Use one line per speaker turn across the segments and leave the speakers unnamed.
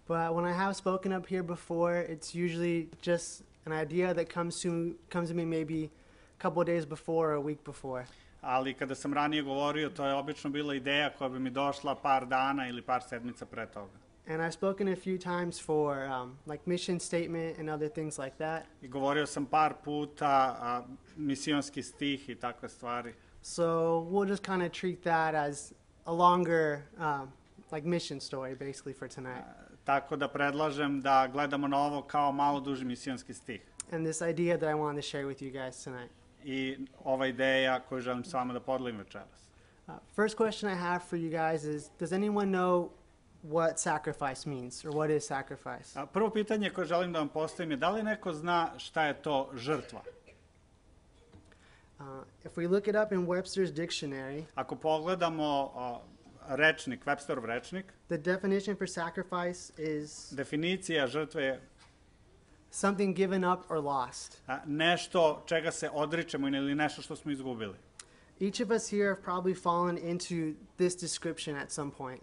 But when I have spoken up here before, it's usually just an idea that comes to me maybe a couple of days before or a week before.
Ali kada sam ranije govorio, to je obično bila ideja koja bi mi došla par dana ili par sedmica pre toga.
And I've spoken a few times for like mission statement and other things like that.
I govorio sam par puta misionski stih i takve stvari.
So we'll just kind of treat that as a longer like mission story basically for tonight.
Tako da predlažem da gledamo na ovo kao malo duži misionski stih.
And this idea that I wanted to share with you guys tonight.
I ova ideja koju želim s vama da podelim večeras.
First question I have for you guys is, does anyone know what sacrifice means, or what is sacrifice?
Prvo pitanje koje želim da vam postavim je da li neko zna šta je to žrtva?
If we look it up in Webster's dictionary,
ako pogledamo rečnik, Websterov rečnik,
the definition for sacrifice is
definicija žrtve je
something given up or lost.
Nešto čega se odričemo ili nešto što smo izgubili.
Each of us here have probably fallen into this description at some point.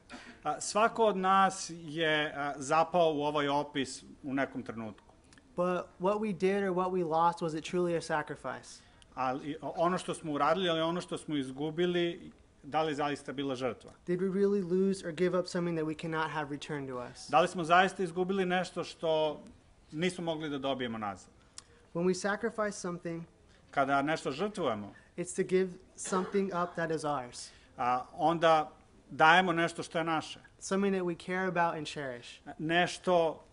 Svako od nas je zapao u ovaj opis u nekom trenutku.
But what we did or what we lost, was it truly a sacrifice?
Ali ono što smo uradili, ali ono što smo izgubili, da li zaista bila žrtva?
Did we really lose or give up something that we cannot have returned to us?
Da li smo zaista izgubili nešto što nismo mogli da dobijemo nazad?
When we sacrifice something,
kada nešto žrtvujemo,
it's to give something up that is ours.
Onda dajemo nešto što je naše.
Something that we care about and cherish.
Nešto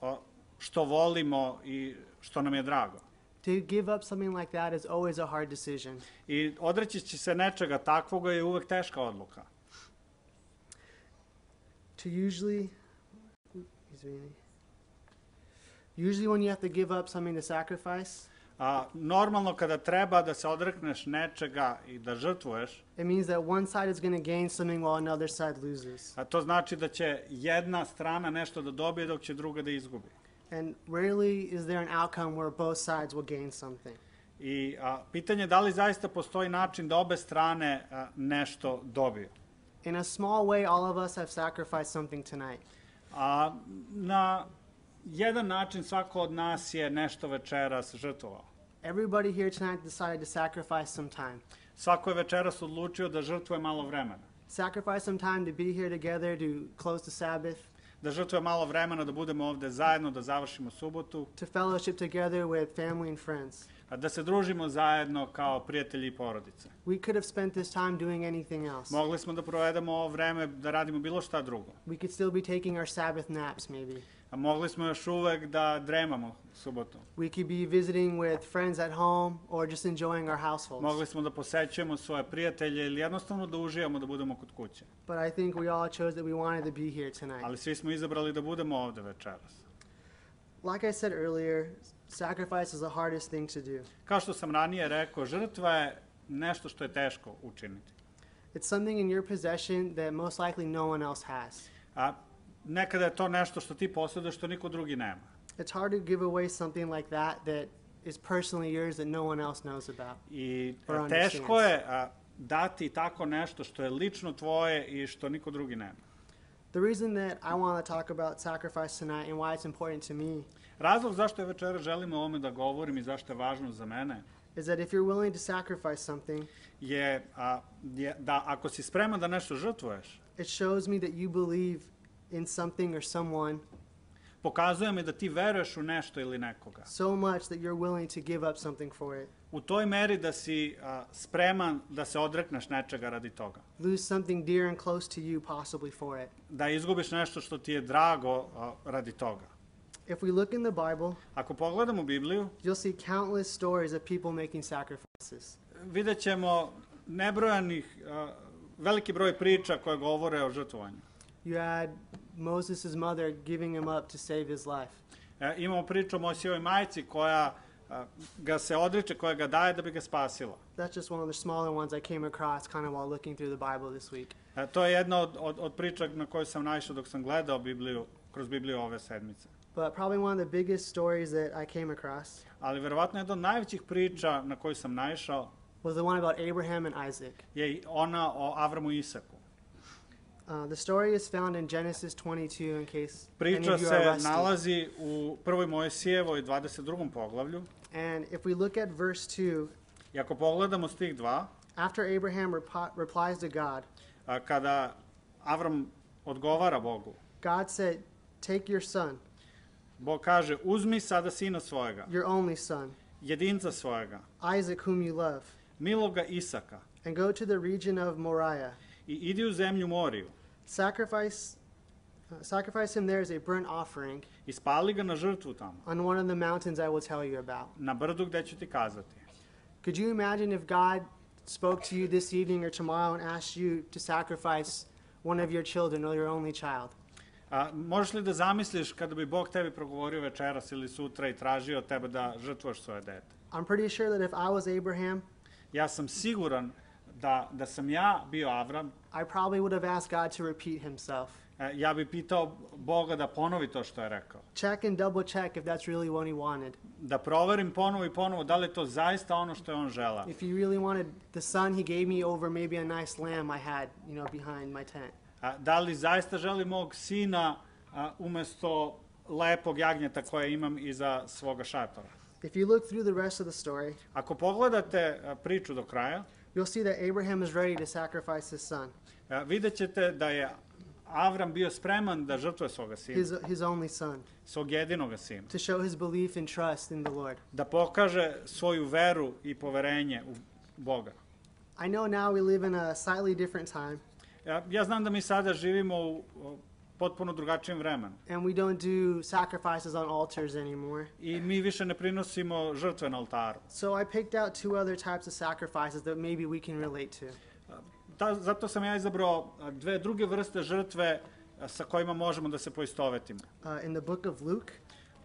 što volimo i što nam je drago.
To give up something like that is always a hard decision.
I odreći se nečega takvoga je uvek teška odluka.
To usually when you have to give up something to sacrifice,
normalno kada treba da se odrekneš nečega i da žrtvuješ,
it means that one side is going to gain something while another side loses.
To znači da će jedna strana nešto da dobije dok će druga da izgubi.
And rarely is there an outcome where both sides will gain something.
I pitanje je da li zaista postoji način da obe strane nešto dobiju.
In a small way, all of us have sacrificed something tonight.
Na jedan način svako od nas je nešto večeras žrtvovao.
Everybody here tonight decided to sacrifice some time.
Svako je večeras odlučio da žrtvuje malo vremena.
Sacrifice some time to be here together to close the Sabbath.
Da žrtvuje malo vremena da budemo ovde zajedno, da završimo subotu.
To fellowship together with family and friends.
Da se družimo zajedno kao prijatelji i porodice.
We could have spent this time doing anything else.
Mogli smo da provedemo ovo vreme da radimo bilo šta drugo.
We could still be taking our Sabbath naps maybe.
Mogli smo još uvek da dremamo subotom.
We could be visiting with friends at home or just enjoying our households.
Mogli smo da posećujemo svoje prijatelje ili jednostavno da uživamo da budemo kod kuće.
But I think we all chose that we wanted to be here tonight.
Ali svi smo izabrali da budemo ovde večeras.
Like I said earlier, sacrifice is the hardest thing to do.
Kao što sam ranije rekao, žrtva je nešto što je teško učiniti.
It's something in your possession that most likely no one else has.
Nekada je to nešto što ti posjeduješ što niko drugi nema.
It's hard to give away something like that is personally yours that no one else knows about.
I teško je dati tako nešto što je lično tvoje i što niko drugi nema.
The reason that I want to talk about sacrifice tonight and why it's important to me,
razlog zašto je večeras želim o ovome da govorim i zašto je važno za mene,
is that if you're willing to sacrifice something,
je da ako si spreman da nešto žrtvuješ,
it shows me that you believe in something or someone,
pokazuje mi da ti veruješ u nešto ili nekoga.
So much that you're willing to give up something for it.
U toj meri da si spreman da se odrekneš nečega radi toga.
Lose something dear and close to you possibly for it.
Da izgubiš nešto što ti je drago radi toga.
If we look in the Bible,
ako pogledamo Bibliju,
you'll see countless stories of people making sacrifices.
Vidjet ćemo veliki broj priča koje govore o žrtvovanju.
You had Moses' mother giving him up to save his life.
Imamo priču o Mojsijevoj majci koja ga se odriče, koja ga daje da bi ga spasila.
That's just one of the smaller ones I came across kind of while looking through the Bible this week.
To je jedna od priča na koju sam naišao dok sam gledao Bibliju, kroz Bibliju ove sedmice.
But probably one of the biggest stories that I came across,
ali verovatno jedna od najvećih priča na koju sam naišao,
was the one about Abraham and Isaac.
Je ona o Avramu i Isaku.
The story is found in Genesis 22 in case any
Priča
of you are
se
rusty.
nalazi u 1. Mojsijevoj 22. poglavlju.
And if we look at verse 2,
I ako pogledamo stih 2,
after Abraham replies to God,
kada Avram odgovara Bogu,
God said, take your son,
Bog kaže, uzmi sada sina svojega,
your only son,
jedinca svojega,
Isaac whom you love,
miloga Isaka,
and go to the region of Moriah.
i idi u zemlju Moriju,
Sacrifice him there as a burnt offering
i spali ga na žrtvu tamo,
on one of the mountains I will tell you about.
na brdu gde ću ti kazati.
Could you imagine if God spoke to you this evening or tomorrow and asked you to sacrifice one of your children or your only child?
Možeš li da zamisliš kada bi Bog tebi progovorio večeras ili sutra i tražio od tebe da žrtvoš svoje dete?
I'm pretty sure that if I was Abraham,
Ja sam siguran da sam ja bio Avram,
I probably would have asked God to repeat himself.
ja bi pitao Boga da ponovi to što je rekao.
Check and double check if that's really what he wanted.
Da proverim ponovo i ponovo da li je to zaista ono što je on želao.
If he really wanted the son he gave me over maybe a nice lamb I had, behind my tent.
Da li zaista želi mog sina umesto lepog jagnjeta koje imam iza svoga šatora?
If you look through the rest of the story,
Ako pogledate priču do kraja,
you'll see that Abraham is ready to sacrifice his son,
vidjet ćete da je Avram bio spreman da žrtvuje svoga sina,
his only son,
svog jedinoga sina,
to show his belief and trust in the Lord.
da pokaže svoju veru i poverenje u Boga.
I know now we live in a slightly different time,
Ja znam da mi sada živimo u potpuno drugačijem vremenu
and we don't do sacrifices on altars anymore.
i mi više ne prinosimo žrtve na oltaru.
So I picked out two other types of sacrifices that maybe we can relate to.
Zato sam ja izabrao dve druge vrste žrtve sa kojima možemo da se poistovetimo.
In the book of Luke,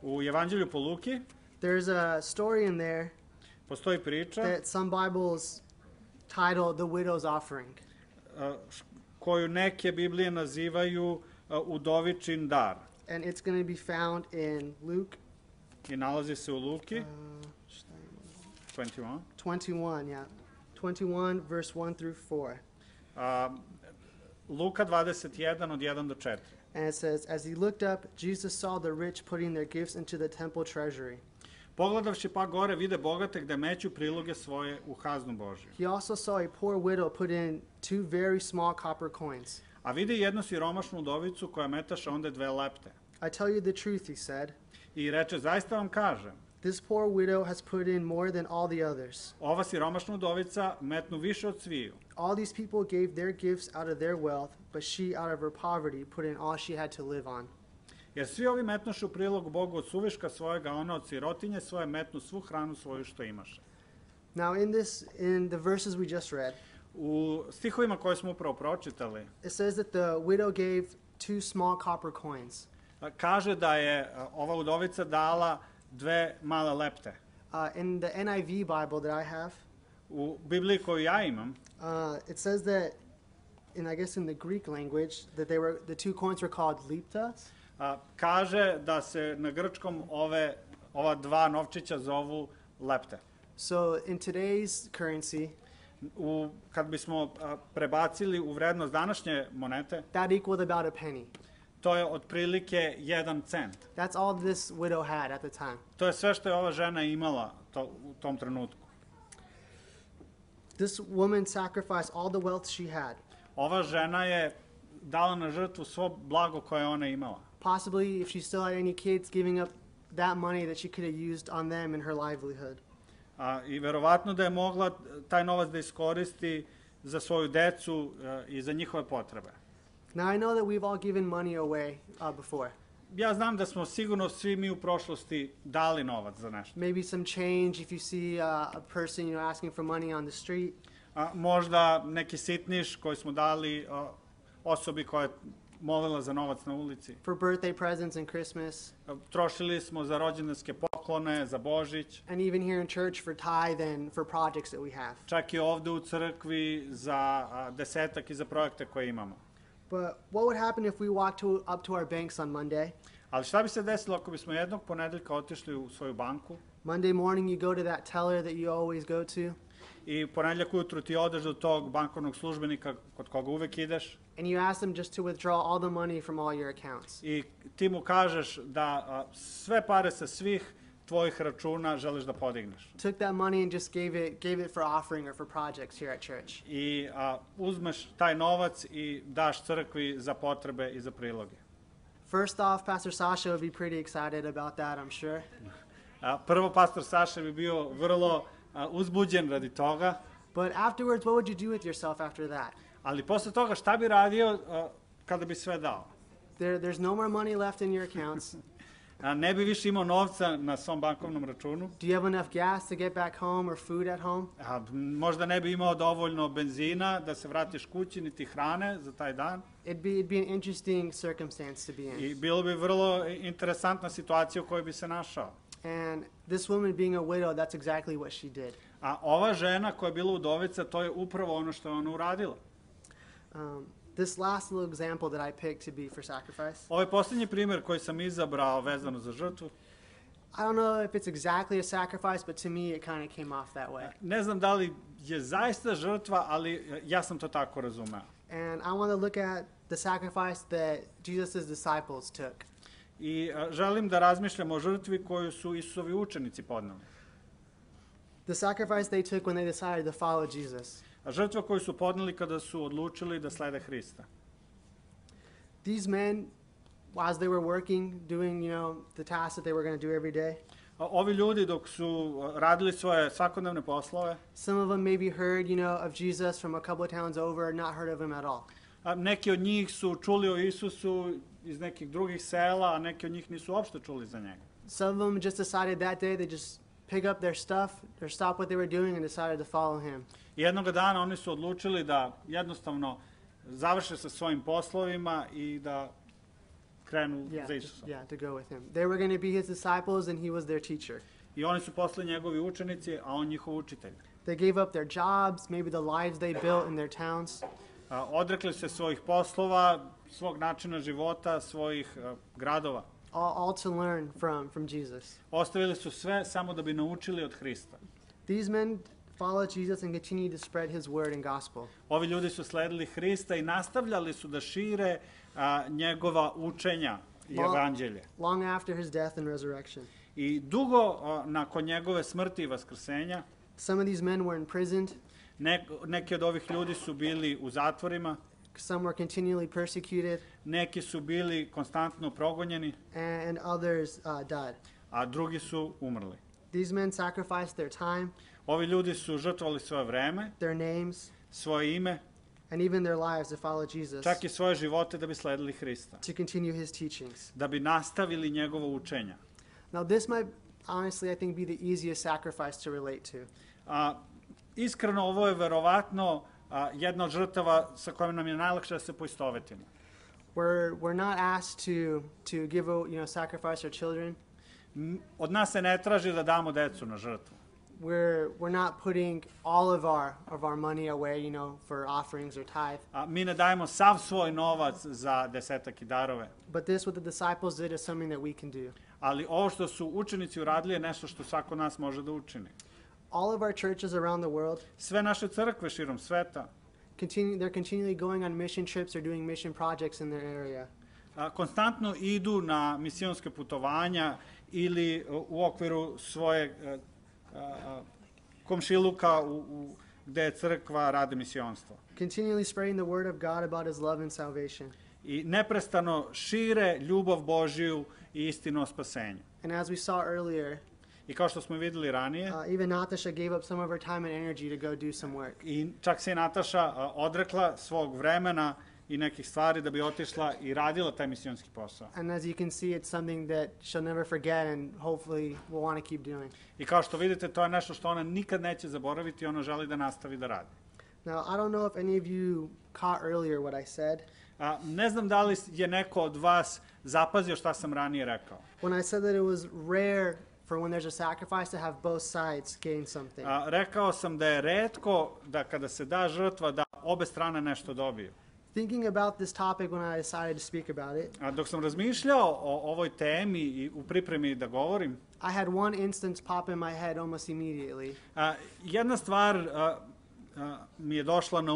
U Evanđelju po Luki
there's a story in there
postoji priča
that some Bibles title The Widow's Offering.
koju neke Biblije nazivaju udovičin dar.
And it's going to be found in Luke
I nalazi se u Luki 21.
21 verse 1 through 4.
Luka 21 od 1 do 4.
And it says, as he looked up, Jesus saw the rich putting their gifts into the temple treasury.
Pogledavši pa gore, vide bogate gde meću priloge svoje u kaznu Božju.
He also saw a poor widow put in 2 very small copper coins.
A vide jednu siromašnu udovicu koja metaše onda 2 lepte.
I tell you the truth, he said.
I reče, zaista vam kažem,
This poor widow has put in more than all the others.
ova siromašna udovica metnu više od sviju.
All these people gave their gifts out of their wealth, but she out of her poverty put in all she had to live on.
Jer svi ovi metnoše u prilog Bogu od suviška svojega, ona od sirotinje svoje metnu svu hranu svoju što imaše.
Now in the verses we just read,
U stihovima koje smo upravo pročitali,
it says that the widow gave 2 small copper coins.
kaže da je ova udovica dala 2 male lepte.
In the NIV Bible that I have,
U Bibliji koju ja imam,
it says that, I guess in the Greek language, that the 2 coins were called leptas.
kaže da se na grčkom ova 2 novčića zovu lepte.
So in today's currency,
Kad bismo prebacili u vrednost današnje monete,
that equaled about a penny.
to je otprilike 1 cent.
That's all this widow had at the time.
To je sve što je ova žena imala u tom trenutku.
This woman sacrificed all the wealth she had.
Ova žena je dala na žrtvu svo blago koje je ona imala.
Possibly, if she still had any kids, giving up that money that she could have used on them in her livelihood.
I verovatno da je mogla taj novac da iskoristi za svoju decu i za njihove potrebe.
Now, I know that we've all given money away before.
Ja znam da smo sigurno svi mi u prošlosti dali novac za nešto.
Maybe some change if you see a person, asking for money on the street.
Možda neki sitniš koji smo dali osobi koja je molila za novac na ulici.
For birthday presents and Christmas.
Trošili smo za rođendanske poklone, za Božić.
And even here in church for tithe and for projects that we have.
Čak i ovde u crkvi za desetak i za projekte koje imamo.
But what would happen if we walked up to our banks on Monday?
Ali šta bi se desilo ako bismo jednog ponedeljka otišli u svoju banku?
Monday morning you go to that teller that you always go to.
i ponedjeljak ujutru ti odeš do tog bankovnog službenika kod koga uvek ideš
and you ask them just to withdraw all the money from all your accounts.
i ti mu kažeš da sve pare sa svih tvojih računa želiš da podigneš.
Took that money and just gave it for offering or for projects here at church.
I uzmeš taj novac i daš crkvi za potrebe i za priloge.
First off, Pastor Sasha would be pretty excited about that, I'm sure.
Prvo, pastor Saša bi bio vrlo uzbuđen radi toga.
But afterwards, what would you do with yourself after that?
Ali posle toga šta bi radio kada bi sve dao?
There's no more money left in your accounts.
Ne bi više imao novca na svom bankovnom računu.
Do you have enough gas to get back home or food at home?
Možda ne bi imao dovoljno benzina da se vratiš kući, niti hrane za taj dan.
It'd be an interesting circumstance to be in.
I bilo bi vrlo interesantna situacija u kojoj bi se našao.
And this woman being a widow, that's exactly what she did.
A ova žena koja je bila udovica, to je upravo ono što je ona uradila.
This last little example that I picked to be for sacrifice.
Ovaj posljednji primjer koji sam izabrao vezano za žrtvu.
I don't know if it's exactly a sacrifice, but to me it kind of came off that way.
Ne znam da li je zaista žrtva, ali ja sam to tako razumeo.
And I want to look at the sacrifice that Jesus' disciples took.
I želim da razmišljam o žrtvi koju su Isusovi učenici podneli.
The sacrifice they took when they decided to follow Jesus.
Žrtva koju su podneli kada su odlučili da slede Hrista.
These men, as they were working, doing, the tasks that they were going to do every day.
Ovi ljudi dok su radili svoje svakodnevne poslove,
some of them maybe heard, of Jesus from a couple of towns over, not heard of him at all.
Neki od njih su čuli o Isusu iz nekih drugih sela, a neki od njih nisu uopšte čuli za njega.
Some of them just decided that day they just pick up their stuff or stop what they were doing and decided to follow him.
Jednog dana oni su odlučili da jednostavno završe sa svojim poslovima i da krenu za Isusom.
Yeah, to go with him. They were going to be his disciples and he was their teacher.
I oni su postali njegovi učenici, a on njihov učitelj.
They gave up their jobs, maybe the lives they built in their towns.
Odrekli se svojih poslova, svog načina života, svojih gradova.
All to learn from Jesus.
Ostavili su sve samo da bi naučili od Hrista.
These men followed Jesus and continued to spread his word and gospel.
Ovi ljudi su sledili Hrista i nastavljali su da šire njegova učenja i evanđelje.
Long after his death and resurrection.
I dugo nakon njegove smrti i vaskrsenja,
some of these men were imprisoned.
Neki od ovih ljudi su bili u zatvorima.
Some were continually persecuted.
Neki su bili konstantno progonjeni.
And others died.
A drugi su umrli.
These men sacrificed their time.
Ovi ljudi su žrtvovali svoje vreme,
their names,
svoje ime,
and even their lives to follow Jesus.
Čak i svoje živote da bi sledili Hrista.
To continue his teachings.
Da bi nastavili njegovo učenje.
Now this might honestly I think be the easiest sacrifice to relate to.
Iskreno ovo je verovatno jedna od žrtava sa kojom nam je najlakše da se poistovetimo.
We're not asked to give sacrifice our children.
Od nas se ne traži da damo decu na žrtvu.
We're not putting all of our money away, for offerings or tithe.
Mi ne dajemo sav svoj novac za desetak i darove.
But this what the disciples did is something that we can do.
Ali ovo što su učenici uradili je nešto što svako od nas može da učini.
All of our churches around the world,
sve naše crkve širom sveta,
they're continually going on mission trips or doing mission projects in their area.
Konstantno idu na misionske putovanja ili u okviru svoje komšiluka gde crkva radi misionstvo.
Continually spreading the word of God about his love and salvation.
I neprestano šire ljubav Božiju i istinu o spasenju.
And as we saw earlier,
I kao što smo vidjeli ranije,
even Natasha gave up some of her time and energy to go do some work.
I čak se i Nataša odrekla svog vremena i nekih stvari da bi otišla i radila taj misionski posao.
And as you can see, it's something that she'll never forget and hopefully will want to keep doing.
I kao što vidite, to je nešto što ona nikad neće zaboraviti i ona želi da nastavi da radi.
Now, I don't know if any of you caught earlier what I said.
Ne znam da li je neko od vas zapazio šta sam ranije rekao.
When I said that it was rare for when there's a sacrifice to have both sides gain something.
Rekao sam da je retko da kada se da žrtva da obe strane nešto dobiju.
Thinking about this topic when I decided to speak about it,
A dok sam razmišljao o ovoj temi i u pripremi da govorim,
I had one instance pop in my head almost immediately.
jedna stvar mi je došla na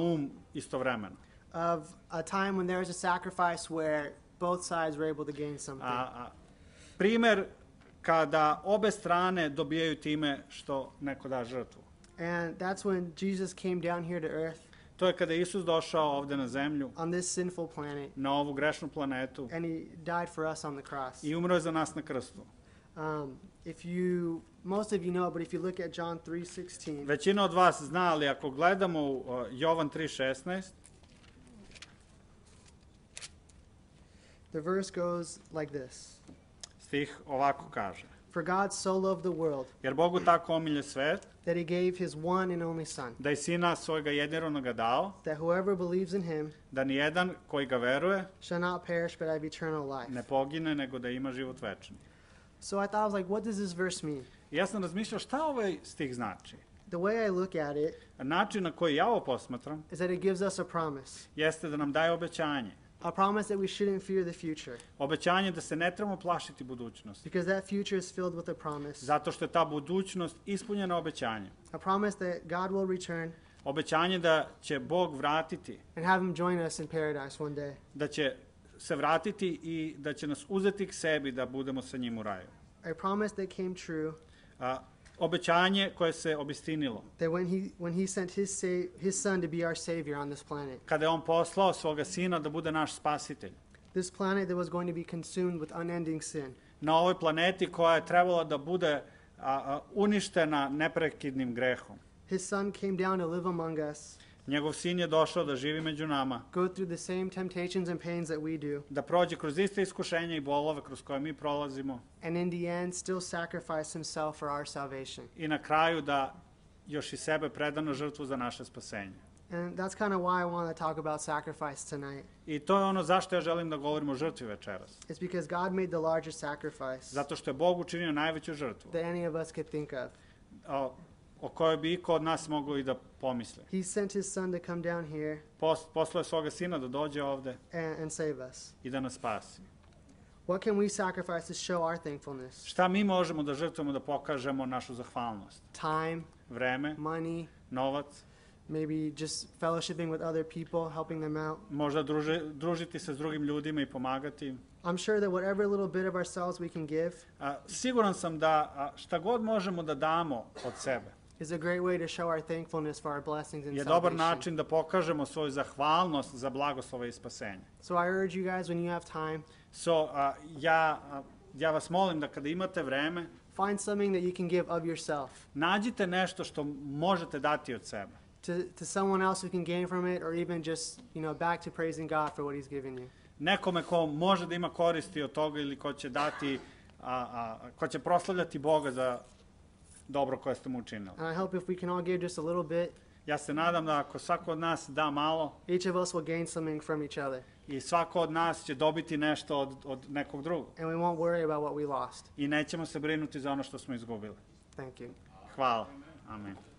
istovremeno.
Of a time when there was a sacrifice where both sides were able to gain something.
Primer kada obe strane dobijaju time što neko da žrtvu.
And that's when Jesus came down here to earth.
To je kada je Isus došao ovde na zemlju,
On this sinful planet.
na ovu grešnu planetu
And he died for us on the cross.
i umro je za nas na krstu.
Most of you know, but if you look at John 3:16,
Većina od vas zna, ali ako gledamo u Jovan 3:16,
the verse goes like this.
stih ovako kaže.
For God so loved the world
Jer Bogu tako omilje svet,
that he gave his one and only Son,
da je sina svojega jedinorodoga dao,
that whoever believes in him
da nijedan koji ga veruje
shall not perish but have eternal life.
ne pogine, nego da ima život večni.
So I thought, I was like, what does this verse mean?
I ja sam razmišljao šta ovaj stih znači.
The way I look at it
Način na koji ja ovo posmatram
is that it gives us a promise.
jeste da nam daje obećanje.
A promise that we shouldn't fear the future,
Obećanje da se ne trebamo plašiti budućnosti.
because that future is filled with a promise.
Zato što je ta budućnost ispunjena obećanjem.
A promise that God will return
Obećanje da će Bog vratiti,
and have him join us in paradise one day.
da će se vratiti i da će nas uzeti k sebi da budemo sa njim u raju.
A promise that came true,
Obećanje koje se obistinilo.
that when he sent his Son to be our Savior on this planet.
Kada je on poslao svoga sina da bude naš spasitelj.
This planet that was going to be consumed with unending sin.
Na ovoj planeti koja je trebala da bude uništena neprekidnim grehom.
His Son came down to live among us,
Njegov sin je došao da živi među nama,
go through the same temptations and pains that we do,
da prođe kroz iste iskušenja i bolove kroz koje mi prolazimo
and in the end still sacrifice himself for our salvation.
i na kraju da još i sebe preda na žrtvu za naše spasenje.
And that's kind of why I want to talk about sacrifice tonight.
I to je ono zašto ja želim da govorim o žrtvi večeras.
It's because God made the largest sacrifice
Zato što je Bog učinio najveću žrtvu
that any of us could think of.
O kojoj bi iko od nas mogao i da pomisli.
He sent his Son to come down here
Poslao je svoga sina da dođe ovde
and save us.
i da nas spasi.
What can we sacrifice to show our thankfulness?
Šta mi možemo da žrtvujemo da pokažemo našu zahvalnost?
Time,
Vreme,
money,
novac,
maybe just fellowshipping with other people, helping them out.
možda družiti se s drugim ljudima i pomagati im.
I'm sure that whatever little bit of ourselves we can give
Siguran sam da šta god možemo da damo od sebe
is a great way to show our thankfulness for our blessings and
je dobar
salvation.
način da pokažemo svoju zahvalnost za blagoslove i spasenje.
So I urge you guys, when you have time,
Ja vas molim da kada imate vreme,
find something that you can give of yourself
nađite nešto što možete dati od sebe.
to someone else who can gain from it, or even just, back to praising God for what he's given you.
Nekome ko može da ima koristi od toga ili ko će dati, ko će proslavljati Boga za dobro koje ste mu učinili.
And I hope if we can all give just a little bit,
Ja se nadam da ako svako od nas da malo
each of us will gain something from each other,
i svako od nas će dobiti nešto od nekog drugog.
and we won't worry about what we lost.
I nećemo se brinuti za ono što smo izgubili.
Thank you.
Hvala. Amen.